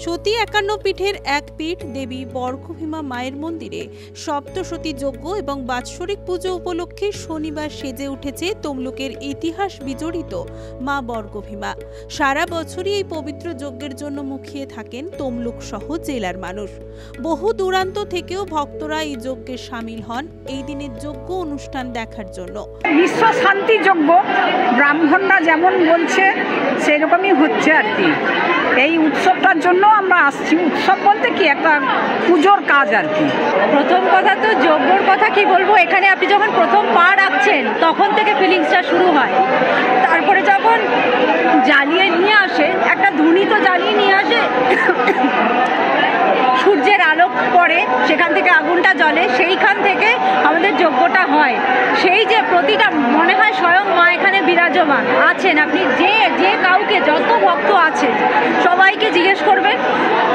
সতী 51 পীঠের এক পীঠ দেবী বর্গভীমা মায়ের মন্দিরে সপ্তসতী যজ্ঞ এবং বাৎসরিক পুজো উপলক্ষে শনিবার সেজে উঠেছে তমলুকের ইতিহাস বিজড়িত মা বর্গভীমা। সারা বছরই এই পবিত্র যজ্ঞের জন্য মুখিয়ে থাকেন তমলুক সহ জেলার মানুষ। বহু দূরান্ত থেকেও ভক্তরা এই যজ্ঞে সামিল হন এই দিনের যজ্ঞ অনুষ্ঠান দেখার জন্য। বিশ্ব শান্তি যজ্ঞ ব্রাহ্মণরা যেমন বলছে সেরকমই হচ্ছে আর কি। এই উৎসবটার জন্য আমরা আসছি। উৎসব বলতে কি একটা পুজোর কাজ আর কি। প্রথম কথা তো যজ্ঞর কথা কি বলবো, এখানে আপনি যখন প্রথম পা রাখছেন তখন থেকে ফিলিংসটা শুরু হয়। তারপরে যখন জ্বালিয়ে নিয়ে আসে, একটা ধুনি তো জ্বালিয়ে নিয়ে আসে, সূর্যের আলো পড়ে, সেখান থেকে আগুনটা জ্বলে, সেইখান থেকে আমাদের যজ্ঞটা হয়। সেই যে প্রতিটা মনে হয় স্বয়ং মা এখানে বিরাজমান আছেন। আপনি যে কাউকে, যত ভক্ত আছে সবাইকে জিজ্ঞেস করবেন,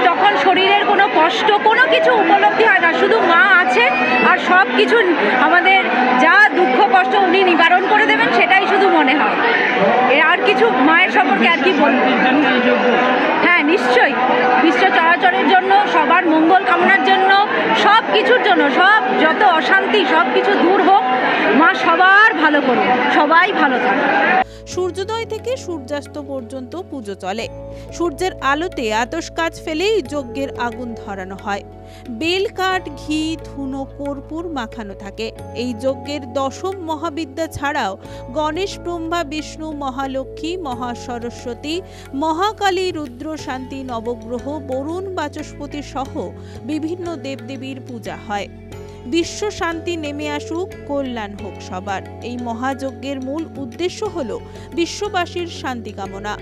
তখন শরীরের কোনো কষ্ট কোনো কিছু উপলব্ধি হয় না, শুধু মা আছেন আর সব কিছু আমাদের যা দুঃখ কষ্ট উনি নিবারণ করে দেবেন, সেটাই শুধু মনে হয়। আর কিছু মায়ের সম্পর্কে আর কি বলবো। হ্যাঁ, নিশ্চয়ই বিশ্ব চরাচরের জন্য, সবার মঙ্গল কামনার জন্য, সব কিছুর জন্য, সব যত অশান্তি সব কিছু দূর হোক, মা সবার ভালো করুন, সবাই ভালো থাকে। সূর্যোদয় থেকে সূর্যাস্ত পর্যন্ত পুজো চলে। সূর্যের আলোতে আতশ কাজ ফেলেই যজ্ঞের আগুন ধরানো হয়। বেল কাঠ, ঘি, ধুনো, কর্পূর মাখানো থাকে। এই যজ্ঞের দশম মহাবিদ্যা ছাড়াও গণেশ, ব্রহ্মা, বিষ্ণু, মহালক্ষ্মী, মহাসরস্বতী, মহাকালী, রুদ্র, শান্তি, নবগ্রহ, বরুণ, বাচস্পতি সহ বিভিন্ন দেবদেবীর পূজা হয়। বিশ্ব শান্তি নেমে আসুক, কল্যাণ হোক সবার। এই মহাযজ্ঞের মূল উদ্দেশ্য হল বিশ্ববাসীর শান্তি কামনা।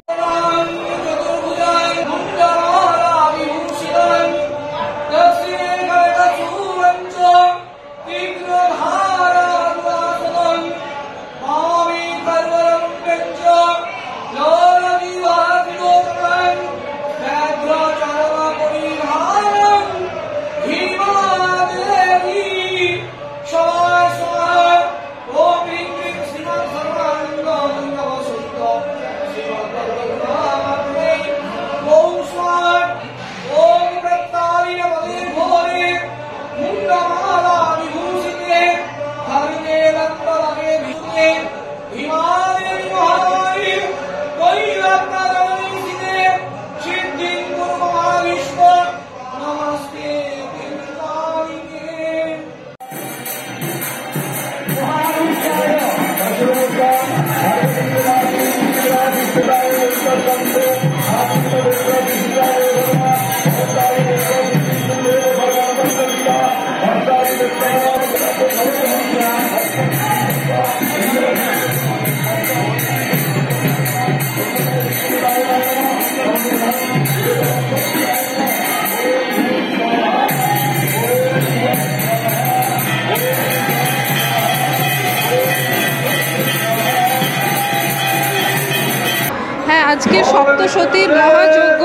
হ্যাঁ, আজকে সপ্তসতীর মহাযজ্ঞ।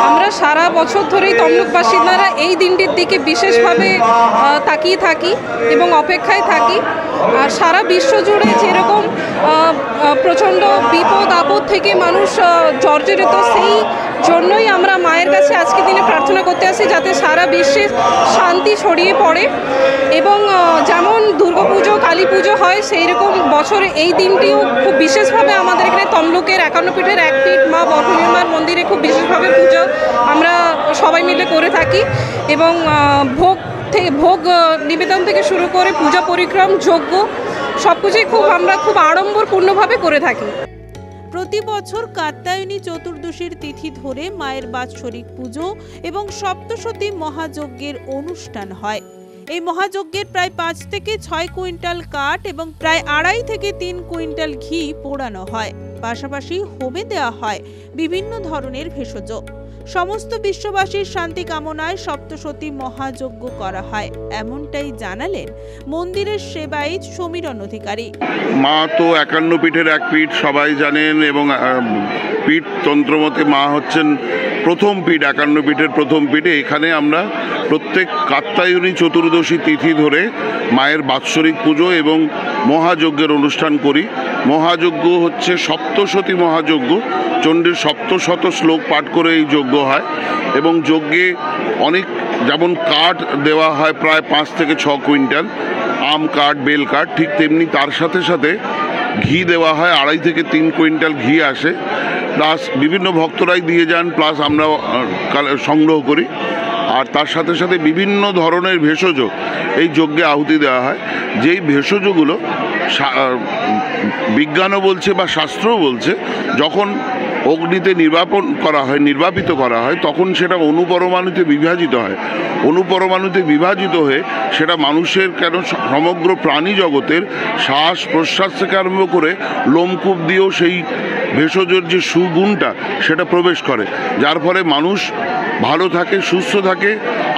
আমরা সারা বছর ধরেই তমলুক বাসিন্দারা এই দিনটির দিকে বিশেষভাবে তাকিয়ে থাকি এবং অপেক্ষায় থাকি। আর সারা বিশ্ব জুড়ে যেরকম প্রচণ্ড বিপদ আপদ থেকে মানুষ জর্জরিত, সেই জন্যই আমরা মায়ের কাছে আজকে দিনে প্রার্থনা করতে আসি যাতে সারা বিশ্বে শান্তি ছড়িয়ে পড়ে। এবং যেমন দুর্গাপুজো, কালী পুজো হয়, সেই রকম বছরে এই দিনটিও খুব বিশেষভাবে আমাদের এখানে তমলুকের 51 পীঠের এক পীঠ মা বর্গভীমার মন্দিরে খুব বিশেষভাবে পুজো আমরা সবাই মিলে করে থাকি। এবং ভোগ নিবেদন থেকে শুরু করে পূজা পরিক্রম, যজ্ঞ সব কিছুই আমরা খুব আড়ম্বরপূর্ণভাবে করে থাকি। প্রতি বছর কাত্যায়নী চতুর্দশীর তিথি ধরে মায়ের বাৎসরিক পুজো এবং সপ্তসতী মহাযজ্ঞের অনুষ্ঠান হয়। এই মহাযজ্ঞের প্রায় 5 থেকে 6 কুইন্টাল কাঠ এবং প্রায় 2.5 থেকে 3 কুইন্টাল ঘি পোড়ানো হয়। পাশাপাশি হোমে দেওয়া হয় বিভিন্ন ধরনের ভেষজ। সমস্ত বিশ্ববাসীর শান্তি কামনায় সপ্তসতী মহাযজ্ঞ করা হয়, এমনটাই জানালেন মন্দিরের সেবায়িত সমীরণ অধিকারী। মা তো 51 পীঠের এক পীঠ, সবাই জানেন, এবং পীঠ তন্ত্রমতে মা হচ্ছেন প্রথম পীঠ, 51 পীঠের প্রথম পীঠে। এখানে আমরা প্রত্যেক কাত্যায়নী চতুর্দশী তিথি ধরে মায়ের বাৎসরিক পুজো এবং মহাযজ্ঞের অনুষ্ঠান করি। মহাযজ্ঞ হচ্ছে সপ্তশতী মহাযজ্ঞ। চণ্ডীর সপ্তশত শ্লোক পাঠ করে এই যজ্ঞ হয় এবং যজ্ঞে অনেক যেমন কাঠ দেওয়া হয় প্রায় 5 থেকে 6 কুইন্টাল, আম কাঠ, বেল কাঠ, ঠিক তেমনি তার সাথে সাথে ঘি দেওয়া হয়, 2.5 থেকে 3 কুইন্টাল ঘি আসে, প্লাস বিভিন্ন ভক্তরাই দিয়ে যান, প্লাস আমরা সংগ্রহ করি। আর তার সাথে সাথে বিভিন্ন ধরনের ভেষজ এই যজ্ঞে আহুতি দেওয়া হয়। যেই ভেষজগুলো বিজ্ঞানও বলছে বা শাস্ত্রও বলছে যখন অগ্নিতে নির্বাপিত করা হয় তখন সেটা অণুপরমাণুতে বিভাজিত হয়। অণুপরমাণুতে বিভাজিত হয়ে সেটা মানুষের কেন সমগ্র প্রাণী জগতের শ্বাস প্রশ্বাস থেকে আরম্ভ করে লোমকূপ দিয়েও সেই ভেষজের যে সুগুণটা সেটা প্রবেশ করে, যার ফলে মানুষ ভালো থাকে, সুস্থ থাকে,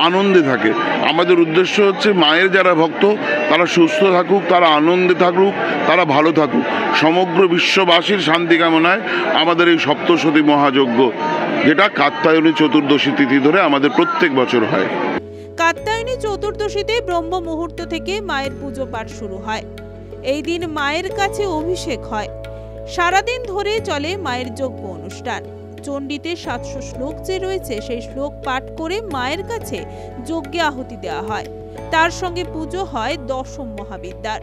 আনন্দে থাকে। আমাদের উদ্দেশ্য হচ্ছে মায়ের যারা ভক্ত তারা সুস্থ থাকুক, তারা আনন্দে থাকুক, তারা ভালো থাকুক। সমগ্র বিশ্ববাসীর শান্তি কামনায় আমাদের এই সপ্তশতী মহাযজ্ঞ, যেটা কাত্যায়নী চতুর্দশী তিথি ধরে আমাদের প্রত্যেক বছর হয়। কাত্যায়নী চতুর্দশীতে ব্রহ্ম মুহূর্ত থেকে মায়ের পুজো পাঠ শুরু হয়। এই দিন মায়ের কাছে অভিষেক হয়। সারাদিন ধরে চলে মায়ের যজ্ঞ অনুষ্ঠান। চণ্ডীতে 700 শ্লোক যে রয়েছে সেই শ্লোক পাঠ করে মায়ের কাছে যজ্ঞে আহুতি দেওয়া হয়। তার সঙ্গে পুজো হয় দশম মহাবিদ্যার।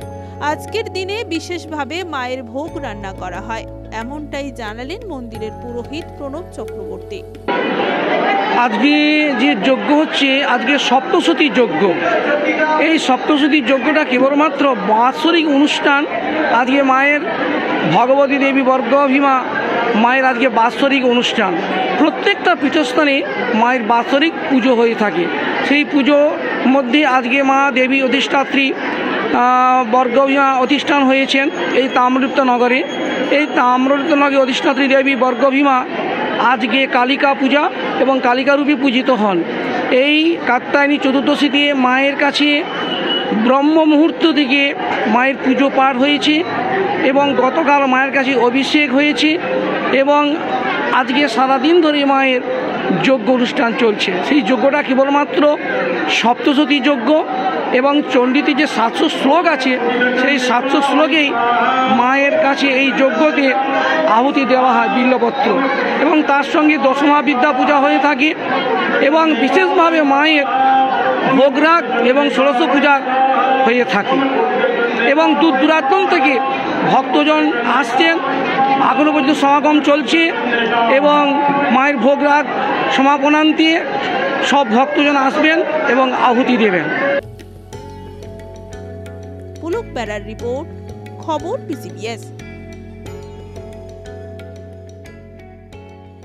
আজকের দিনে বিশেষভাবে মায়ের ভোগ রান্না করা হয়, এমনটাই জানালেন মন্দিরের পুরোহিত প্রণব চক্রবর্তী। আজকে যে যজ্ঞ হচ্ছে আজকে সপ্তশতী যজ্ঞ। এই সপ্তশতী যজ্ঞটা কেবলমাত্র বাৎসরিক অনুষ্ঠান। আজকে মায়ের ভগবতী দেবী বর্গভীমা মায়ের আজকে বাৎসরিক অনুষ্ঠান। প্রত্যেকটা পীঠস্থানে মায়ের বাৎসরিক পুজো হয়ে থাকে। সেই পুজোর মধ্যে আজকে মা দেবী অধিষ্ঠাত্রী বর্গভীমা অধিষ্ঠান হয়েছেন এই তাম্রলিপ্ত নগরে। এই তাম্রলিপ্ত নগরে অধিষ্ঠাত্রী দেবী বর্গভীমা আজকে কালিকা পূজা এবং কালিকারূপে পূজিত হন। এই কাত্যায়নী চতুর্দশীতে মায়ের কাছে ব্রহ্ম মুহূর্ত থেকে মায়ের পুজো পাঠ হয়েছে এবং গতকাল মায়ের কাছে অভিষেক হয়েছে এবং আজকে সারাদিন ধরে মায়ের যজ্ঞ অনুষ্ঠান চলছে। সেই যজ্ঞটা কেবলমাত্র সপ্তশতী যজ্ঞ এবং চণ্ডীতে যে 700 শ্লোক আছে সেই 700 শ্লোকেই মায়ের কাছে এই যজ্ঞতে আহুতি দেওয়া হয় বিল্লপত্র, এবং তার সঙ্গে দশমহাবিদ্যা পূজা হয়ে থাকে এবং বিশেষভাবে মায়ের ভোগরাগ এবং ষোড়শ পূজা হয়ে থাকে এবং দূর দূরান্ত থেকে ভক্তজন আসছেন। এখনো পর্যন্ত সমাগম চলছে এবং মায়ের ভোগরাগ সমাপনান্তে সব ভক্তজন আসবেন এবং আহুতি দেবেন। পুলক বেড়ার রিপোর্ট, খবর PCBS।